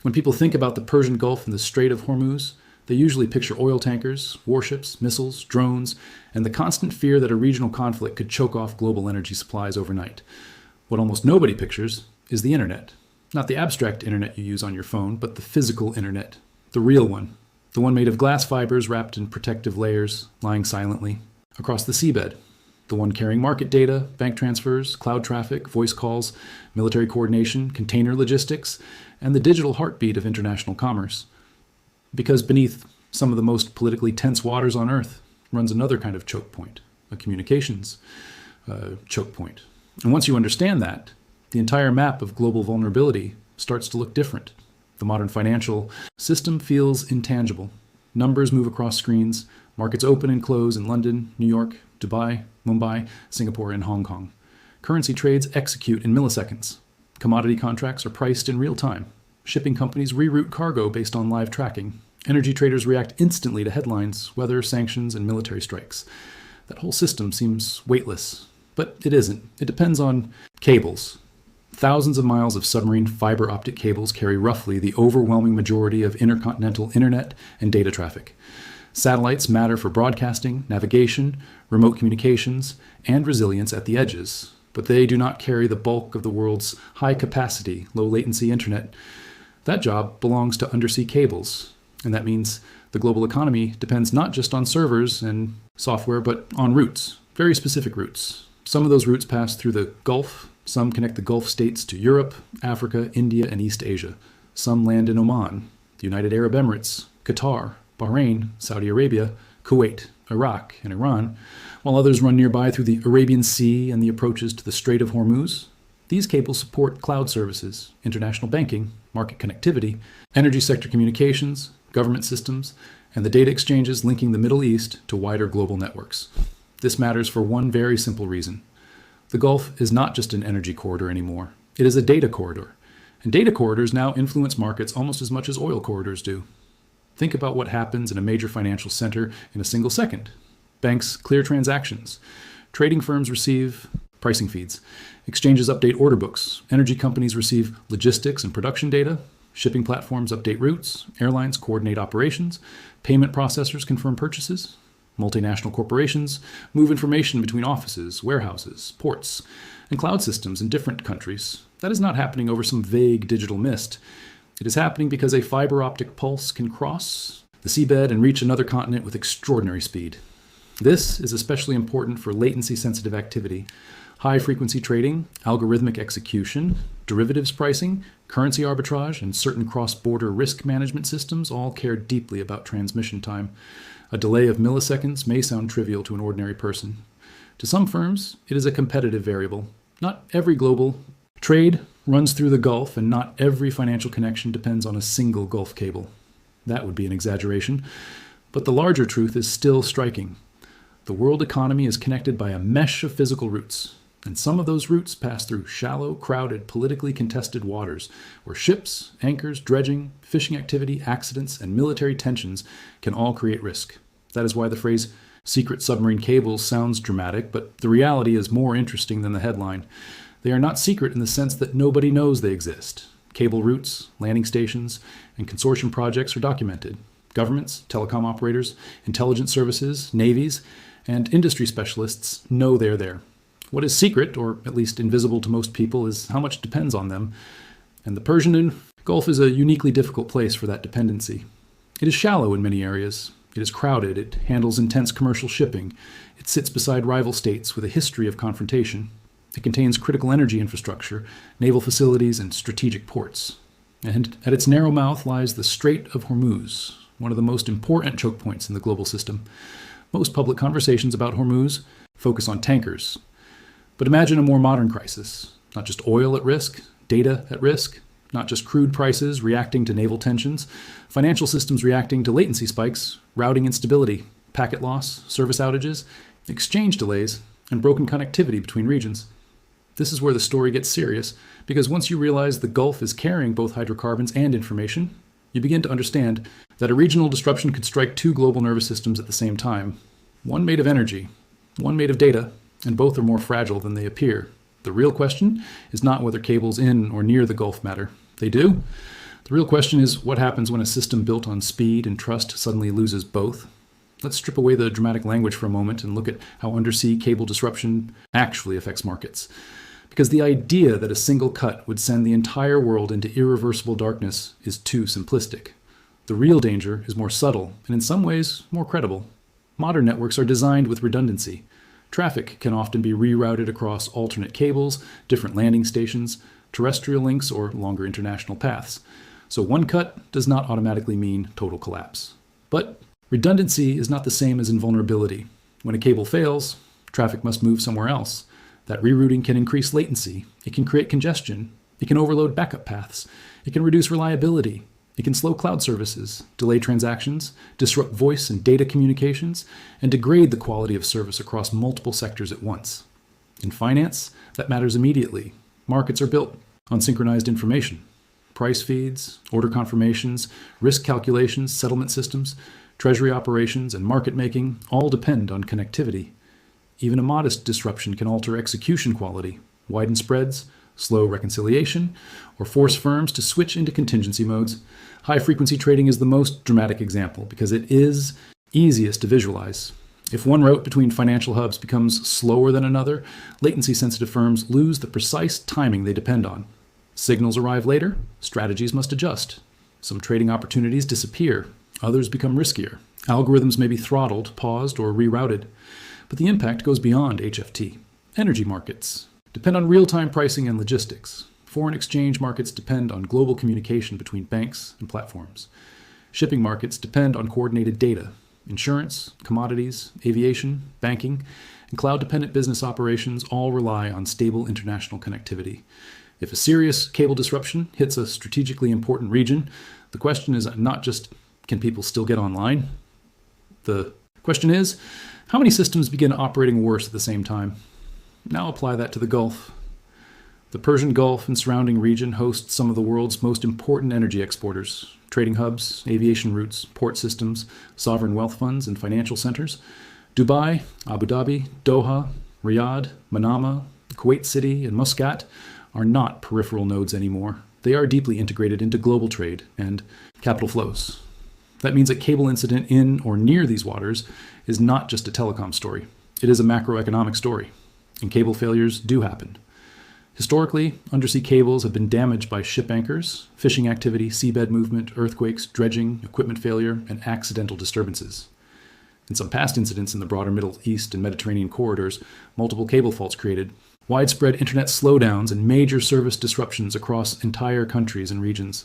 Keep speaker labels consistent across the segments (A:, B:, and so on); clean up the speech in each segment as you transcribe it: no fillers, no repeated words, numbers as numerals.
A: When people think about the Persian Gulf and the Strait of Hormuz, they usually picture oil tankers, warships, missiles, drones, and the constant fear that a regional conflict could choke off global energy supplies overnight. What almost nobody pictures is the internet. Not the abstract internet you use on your phone, but the physical internet. The real one. The one made of glass fibers wrapped in protective layers, lying silently across the seabed. The one carrying market data, bank transfers, cloud traffic, voice calls, military coordination, container logistics, and the digital heartbeat of international commerce. Because beneath some of the most politically tense waters on Earth runs another kind of choke point, a communications choke point. And once you understand that, the entire map of global vulnerability starts to look different. The modern financial system feels intangible. Numbers move across screens, markets open and close in London, New York, Dubai, Mumbai, Singapore, and Hong Kong. Currency trades execute in milliseconds. Commodity contracts are priced in real time. Shipping companies reroute cargo based on live tracking. Energy traders react instantly to headlines, weather, sanctions, and military strikes. That whole system seems weightless, but it isn't. It depends on cables. Thousands of miles of submarine fiber optic cables carry roughly the overwhelming majority of intercontinental internet and data traffic. Satellites matter for broadcasting, navigation, remote communications, and resilience at the edges, but they do not carry the bulk of the world's high-capacity, low-latency internet. That job belongs to undersea cables, and that means the global economy depends not just on servers and software, but on routes, very specific routes. Some of those routes pass through the Gulf. Some connect the Gulf states to Europe, Africa, India, and East Asia. Some land in Oman, the United Arab Emirates, Qatar, Bahrain, Saudi Arabia, Kuwait, Iraq, and Iran, while others run nearby through the Arabian Sea and the approaches to the Strait of Hormuz. These cables support cloud services, international banking, market connectivity, energy sector communications, government systems, and the data exchanges linking the Middle East to wider global networks. This matters for one very simple reason. The Gulf is not just an energy corridor anymore. It is a data corridor. And data corridors now influence markets almost as much as oil corridors do. Think about what happens in a major financial center in a single second. Banks clear transactions. Trading firms receive pricing feeds. Exchanges update order books. Energy companies receive logistics and production data. Shipping platforms update routes. Airlines coordinate operations. Payment processors confirm purchases. Multinational corporations move information between offices, warehouses, ports, and cloud systems in different countries. That is not happening over some vague digital mist. It is happening because a fiber optic pulse can cross the seabed and reach another continent with extraordinary speed. This is especially important for latency-sensitive activity. High-frequency trading, algorithmic execution, derivatives pricing, currency arbitrage, and certain cross-border risk management systems all care deeply about transmission time. A delay of milliseconds may sound trivial to an ordinary person. To some firms, it is a competitive variable. Not every global trade runs through the Gulf, and not every financial connection depends on a single Gulf cable. That would be an exaggeration. But the larger truth is still striking. The world economy is connected by a mesh of physical routes, and some of those routes pass through shallow, crowded, politically contested waters, where ships, anchors, dredging, fishing activity, accidents, and military tensions can all create risk. That is why the phrase secret submarine cables sounds dramatic, but the reality is more interesting than the headline. They are not secret in the sense that nobody knows they exist. Cable routes, landing stations, and consortium projects are documented. Governments, telecom operators, intelligence services, navies, and industry specialists know they're there. What is secret, or at least invisible to most people, is how much depends on them. And the Persian Gulf is a uniquely difficult place for that dependency. It is shallow in many areas. It is crowded. It handles intense commercial shipping. It sits beside rival states with a history of confrontation. It contains critical energy infrastructure, naval facilities, and strategic ports. And at its narrow mouth lies the Strait of Hormuz, one of the most important choke points in the global system. Most public conversations about Hormuz focus on tankers. But imagine a more modern crisis. Not just oil at risk, data at risk, not just crude prices reacting to naval tensions, financial systems reacting to latency spikes, routing instability, packet loss, service outages, exchange delays, and broken connectivity between regions. This is where the story gets serious, because once you realize the Gulf is carrying both hydrocarbons and information, you begin to understand that a regional disruption could strike two global nervous systems at the same time. One made of energy, one made of data, and both are more fragile than they appear. The real question is not whether cables in or near the Gulf matter. They do. The real question is, what happens when a system built on speed and trust suddenly loses both? Let's strip away the dramatic language for a moment and look at how undersea cable disruption actually affects markets. Because the idea that a single cut would send the entire world into irreversible darkness is too simplistic. The real danger is more subtle and in some ways more credible. Modern networks are designed with redundancy. Traffic can often be rerouted across alternate cables, different landing stations, terrestrial links, or longer international paths. So one cut does not automatically mean total collapse. But redundancy is not the same as invulnerability. When a cable fails, traffic must move somewhere else. That rerouting can increase latency. It can create congestion. It can overload backup paths. It can reduce reliability. It can slow cloud services, delay transactions, disrupt voice and data communications, and degrade the quality of service across multiple sectors at once. In finance, that matters immediately. Markets are built on synchronized information. Price feeds, order confirmations, risk calculations, settlement systems, treasury operations, and market making all depend on connectivity. Even a modest disruption can alter execution quality, widen spreads, slow reconciliation, or force firms to switch into contingency modes. High-frequency trading is the most dramatic example because it is easiest to visualize. If one route between financial hubs becomes slower than another, latency-sensitive firms lose the precise timing they depend on. Signals arrive later, strategies must adjust. Some trading opportunities disappear, others become riskier. Algorithms may be throttled, paused, or rerouted. But the impact goes beyond HFT. Energy markets depend on real-time pricing and logistics. Foreign exchange markets depend on global communication between banks and platforms. Shipping markets depend on coordinated data. Insurance, commodities, aviation, banking, and cloud-dependent business operations all rely on stable international connectivity. If a serious cable disruption hits a strategically important region, the question is not just, can people still get online? The question is, how many systems begin operating worse at the same time? Now apply that to the Gulf. The Persian Gulf and surrounding region hosts some of the world's most important energy exporters, trading hubs, aviation routes, port systems, sovereign wealth funds, and financial centers. Dubai, Abu Dhabi, Doha, Riyadh, Manama, Kuwait City, and Muscat are not peripheral nodes anymore. They are deeply integrated into global trade and capital flows. That means a cable incident in or near these waters is not just a telecom story. It is a macroeconomic story, and cable failures do happen. Historically, undersea cables have been damaged by ship anchors, fishing activity, seabed movement, earthquakes, dredging, equipment failure, and accidental disturbances. In some past incidents in the broader Middle East and Mediterranean corridors, multiple cable faults created widespread internet slowdowns and major service disruptions across entire countries and regions.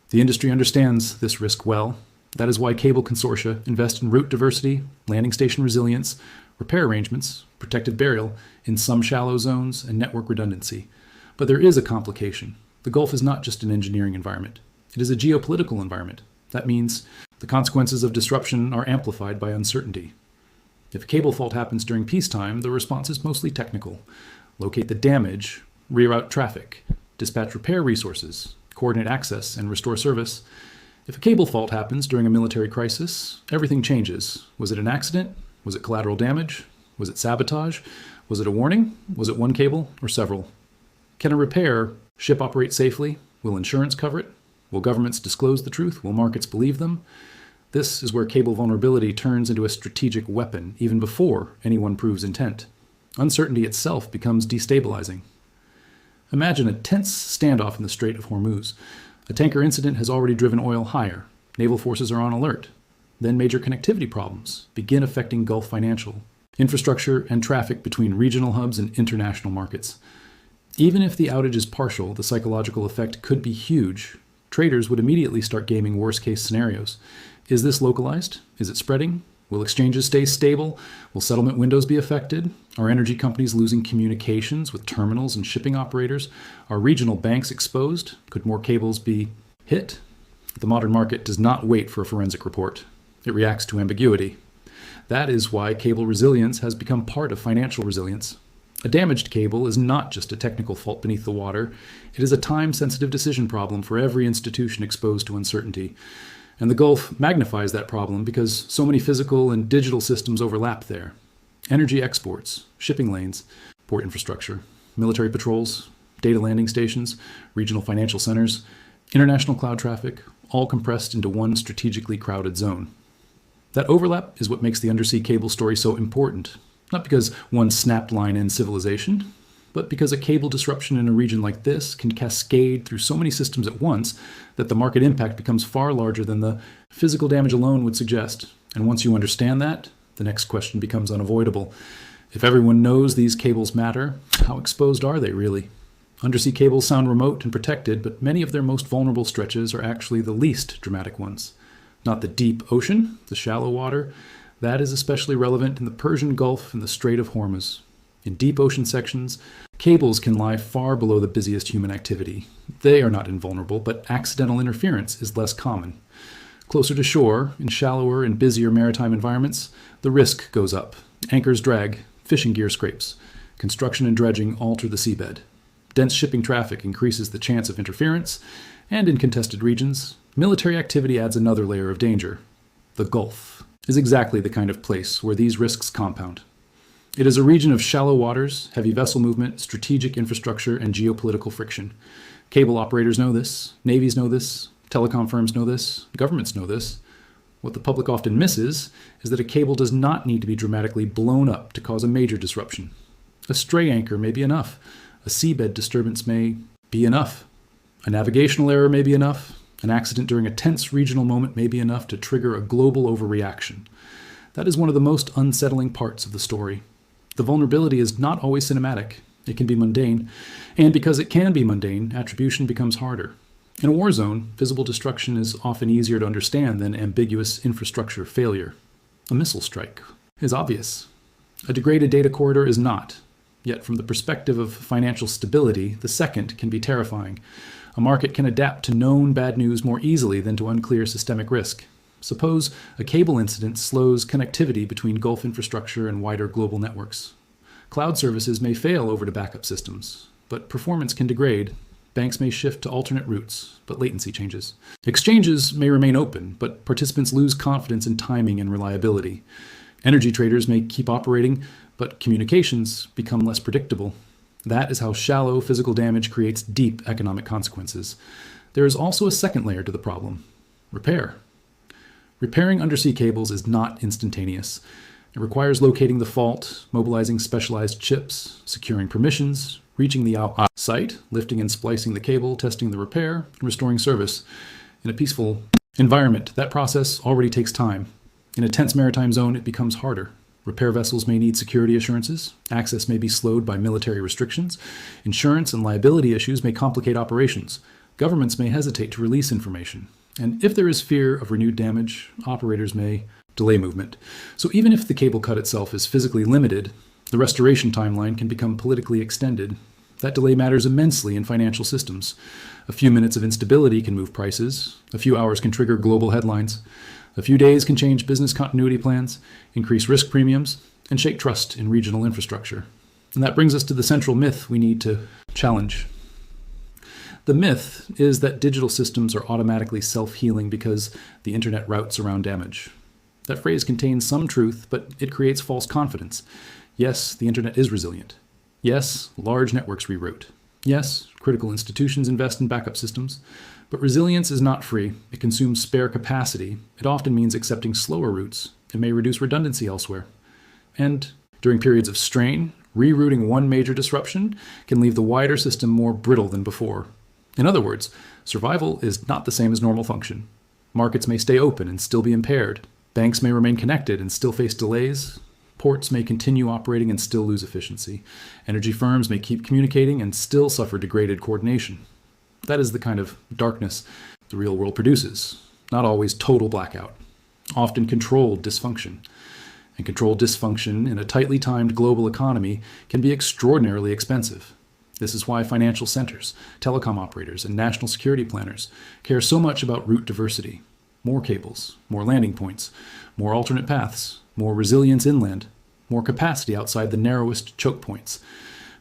A: The industry understands this risk well. That is why cable consortia invest in route diversity, landing station resilience, repair arrangements, protected burial in some shallow zones, and network redundancy. But there is a complication. The Gulf is not just an engineering environment. It is a geopolitical environment. That means the consequences of disruption are amplified by uncertainty. If a cable fault happens during peacetime, the response is mostly technical. Locate the damage, reroute traffic, dispatch repair resources, coordinate access, and restore service. If a cable fault happens during a military crisis, everything changes. Was it an accident? Was it collateral damage? Was it sabotage? Was it a warning? Was it one cable or several? Can a repair ship operate safely? Will insurance cover it? Will governments disclose the truth? Will markets believe them? This is where cable vulnerability turns into a strategic weapon, even before anyone proves intent. Uncertainty itself becomes destabilizing. Imagine a tense standoff in the Strait of Hormuz. A tanker incident has already driven oil higher. Naval forces are on alert. Then major connectivity problems begin affecting Gulf financial, infrastructure, and traffic between regional hubs and international markets. Even if the outage is partial, the psychological effect could be huge. Traders would immediately start gaming worst-case scenarios. Is this localized? Is it spreading? Will exchanges stay stable? Will settlement windows be affected? Are energy companies losing communications with terminals and shipping operators? Are regional banks exposed? Could more cables be hit? The modern market does not wait for a forensic report. It reacts to ambiguity. That is why cable resilience has become part of financial resilience. A damaged cable is not just a technical fault beneath the water. It is a time-sensitive decision problem for every institution exposed to uncertainty. And the Gulf magnifies that problem because so many physical and digital systems overlap there. Energy exports, shipping lanes, port infrastructure, military patrols, data landing stations, regional financial centers. International cloud traffic, all compressed into one strategically crowded zone. That overlap is what makes the undersea cable story so important, not because one snapped line ends civilization, but because a cable disruption in a region like this can cascade through so many systems at once that the market impact becomes far larger than the physical damage alone would suggest. And once you understand that, the next question becomes unavoidable. If everyone knows these cables matter, how exposed are they really? Undersea cables sound remote and protected, but many of their most vulnerable stretches are actually the least dramatic ones. Not the deep ocean, the shallow water. That is especially relevant in the Persian Gulf and the Strait of Hormuz. In deep ocean sections, cables can lie far below the busiest human activity. They are not invulnerable, but accidental interference is less common. Closer to shore, in shallower and busier maritime environments, the risk goes up. Anchors drag, fishing gear scrapes. Construction and dredging alter the seabed. Dense shipping traffic increases the chance of interference, and in contested regions, military activity adds another layer of danger. The Gulf is exactly the kind of place where these risks compound. It is a region of shallow waters, heavy vessel movement, strategic infrastructure, and geopolitical friction. Cable operators know this, navies know this, telecom firms know this, governments know this. What the public often misses is that a cable does not need to be dramatically blown up to cause a major disruption. A stray anchor may be enough. A seabed disturbance may be enough. A navigational error may be enough. An accident during a tense regional moment may be enough to trigger a global overreaction. That is one of the most unsettling parts of the story. The vulnerability is not always cinematic. It can be mundane. And because it can be mundane, attribution becomes harder. In a war zone, visible destruction is often easier to understand than ambiguous infrastructure failure. A missile strike is obvious. A degraded data corridor is not. Yet from the perspective of financial stability, the second can be terrifying. A market can adapt to known bad news more easily than to unclear systemic risk. Suppose a cable incident slows connectivity between Gulf infrastructure and wider global networks. Cloud services may fail over to backup systems, but performance can degrade. Banks may shift to alternate routes, but latency changes. Exchanges may remain open, but participants lose confidence in timing and reliability. Energy traders may keep operating, but communications become less predictable. That is how shallow physical damage creates deep economic consequences. There is also a second layer to the problem: repair. Repairing undersea cables is not instantaneous. It requires locating the fault, mobilizing specialized chips, securing permissions, reaching the site, lifting and splicing the cable, testing the repair, and restoring service. In a peaceful environment, that process already takes time. In a tense maritime zone, it becomes harder. Repair vessels may need security assurances. Access may be slowed by military restrictions. Insurance and liability issues may complicate operations. Governments may hesitate to release information. And if there is fear of renewed damage, operators may delay movement. So even if the cable cut itself is physically limited, the restoration timeline can become politically extended. That delay matters immensely in financial systems. A few minutes of instability can move prices. A few hours can trigger global headlines. A few days can change business continuity plans, increase risk premiums, and shake trust in regional infrastructure. And that brings us to the central myth we need to challenge. The myth is that digital systems are automatically self-healing because the internet routes around damage. That phrase contains some truth, but it creates false confidence. Yes, the internet is resilient. Yes, large networks reroute. Yes, critical institutions invest in backup systems. But resilience is not free. It consumes spare capacity. It often means accepting slower routes. It may reduce redundancy elsewhere. And during periods of strain, rerouting one major disruption can leave the wider system more brittle than before. In other words, survival is not the same as normal function. Markets may stay open and still be impaired. Banks may remain connected and still face delays. Ports may continue operating and still lose efficiency. Energy firms may keep communicating and still suffer degraded coordination. That is the kind of darkness the real world produces. Not always total blackout. Often controlled dysfunction. And controlled dysfunction in a tightly timed global economy can be extraordinarily expensive. This is why financial centers, telecom operators, and national security planners care so much about route diversity. More cables, more landing points, more alternate paths, more resilience inland, more capacity outside the narrowest choke points.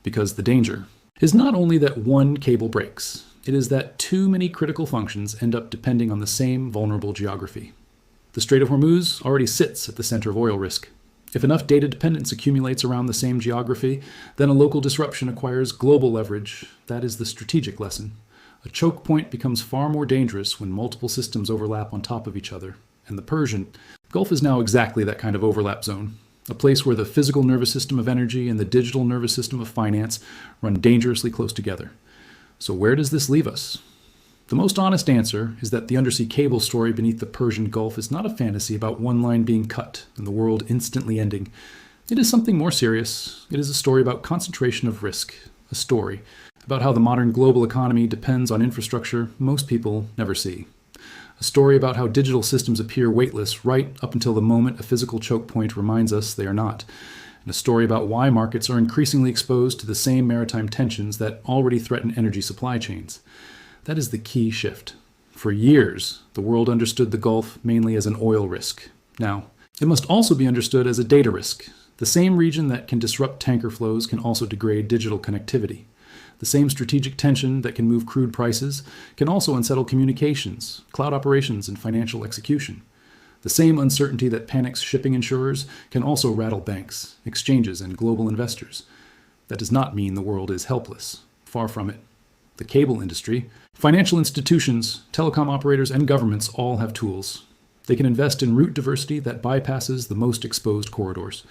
A: Because the danger is not only that one cable breaks, it is that too many critical functions end up depending on the same vulnerable geography. The Strait of Hormuz already sits at the center of oil risk. If enough data dependence accumulates around the same geography, then a local disruption acquires global leverage. That is the strategic lesson. A choke point becomes far more dangerous when multiple systems overlap on top of each other, and the Persian Gulf is now exactly that kind of overlap zone, a place where the physical nervous system of energy and the digital nervous system of finance run dangerously close together. So where does this leave us? The most honest answer is that the undersea cable story beneath the Persian Gulf is not a fantasy about one line being cut and the world instantly ending. It is something more serious. It is a story about concentration of risk, a story about how the modern global economy depends on infrastructure most people never see. A story about how digital systems appear weightless right up until the moment a physical choke point reminds us they are not. And a story about why markets are increasingly exposed to the same maritime tensions that already threaten energy supply chains. That is the key shift. For years, the world understood the Gulf mainly as an oil risk. Now, it must also be understood as a data risk. The same region that can disrupt tanker flows can also degrade digital connectivity. The same strategic tension that can move crude prices can also unsettle communications, cloud operations, and financial execution. The same uncertainty that panics shipping insurers can also rattle banks, exchanges, and global investors. That does not mean the world is helpless. Far from it. The cable industry, financial institutions, telecom operators, and governments all have tools. They can invest in route diversity that bypasses the most exposed corridors.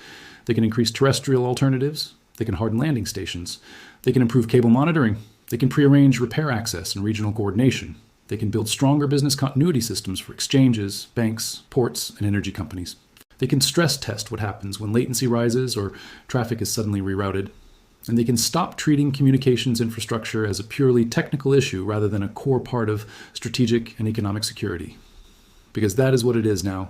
A: They can increase terrestrial alternatives. They can harden landing stations. They can improve cable monitoring. They can prearrange repair access and regional coordination. They can build stronger business continuity systems for exchanges, banks, ports, and energy companies. They can stress test what happens when latency rises or traffic is suddenly rerouted. And they can stop treating communications infrastructure as a purely technical issue rather than a core part of strategic and economic security. Because that is what it is now.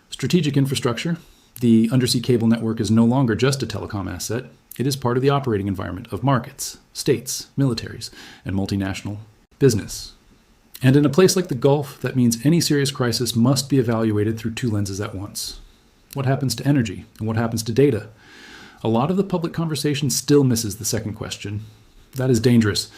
A: Strategic infrastructure, the undersea cable network, is no longer just a telecom asset. It is part of the operating environment of markets, states, militaries, and multinational business. And in a place like the Gulf, that means any serious crisis must be evaluated through two lenses at once. What happens to energy and what happens to data? A lot of the public conversation still misses the second question. That is dangerous.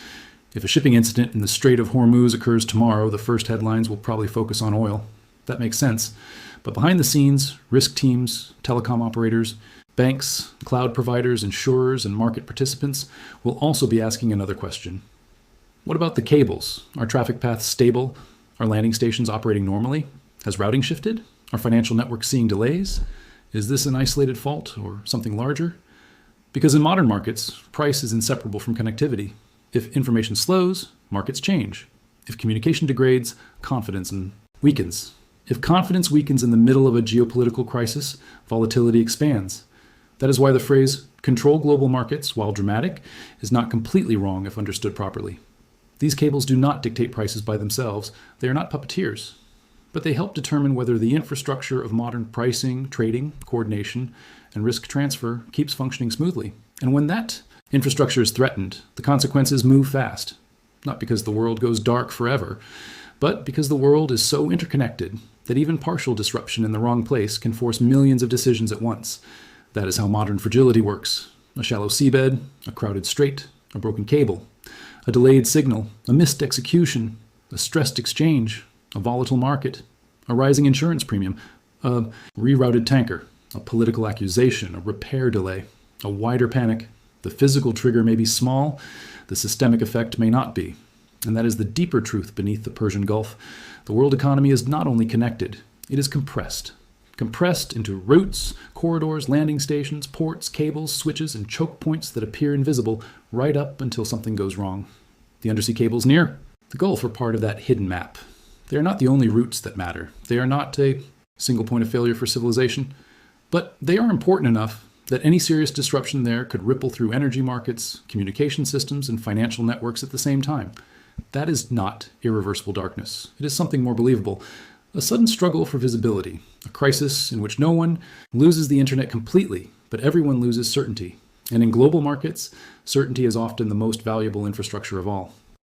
A: If a shipping incident in the Strait of Hormuz occurs tomorrow, the first headlines will probably focus on oil. That makes sense. But behind the scenes, risk teams, telecom operators, banks, cloud providers, insurers, and market participants will also be asking another question. What about the cables? Are traffic paths stable? Are landing stations operating normally? Has routing shifted? Are financial networks seeing delays? Is this an isolated fault or something larger? Because in modern markets, price is inseparable from connectivity. If information slows, markets change. If communication degrades, confidence weakens. If confidence weakens in the middle of a geopolitical crisis, volatility expands. That is why the phrase, control global markets, while dramatic, is not completely wrong if understood properly. These cables do not dictate prices by themselves. They are not puppeteers. But they help determine whether the infrastructure of modern pricing, trading, coordination, and risk transfer keeps functioning smoothly. And when that infrastructure is threatened, the consequences move fast. Not because the world goes dark forever, but because the world is so interconnected that even partial disruption in the wrong place can force millions of decisions at once. That is how modern fragility works. A shallow seabed, a crowded strait, a broken cable, a delayed signal, a missed execution, a stressed exchange, a volatile market, a rising insurance premium, a rerouted tanker, a political accusation, a repair delay, a wider panic. The physical trigger may be small, the systemic effect may not be. And that is the deeper truth beneath the Persian Gulf. The world economy is not only connected, it is compressed. Compressed into routes, corridors, landing stations, ports, cables, switches, and choke points that appear invisible right up until something goes wrong. The undersea cables near the Gulf are part of that hidden map. They are not the only routes that matter. They are not a single point of failure for civilization. But they are important enough that any serious disruption there could ripple through energy markets, communication systems, and financial networks at the same time. That is not irreversible darkness. It is something more believable. A sudden struggle for visibility, a crisis in which no one loses the internet completely, but everyone loses certainty. And in global markets, certainty is often the most valuable infrastructure of all.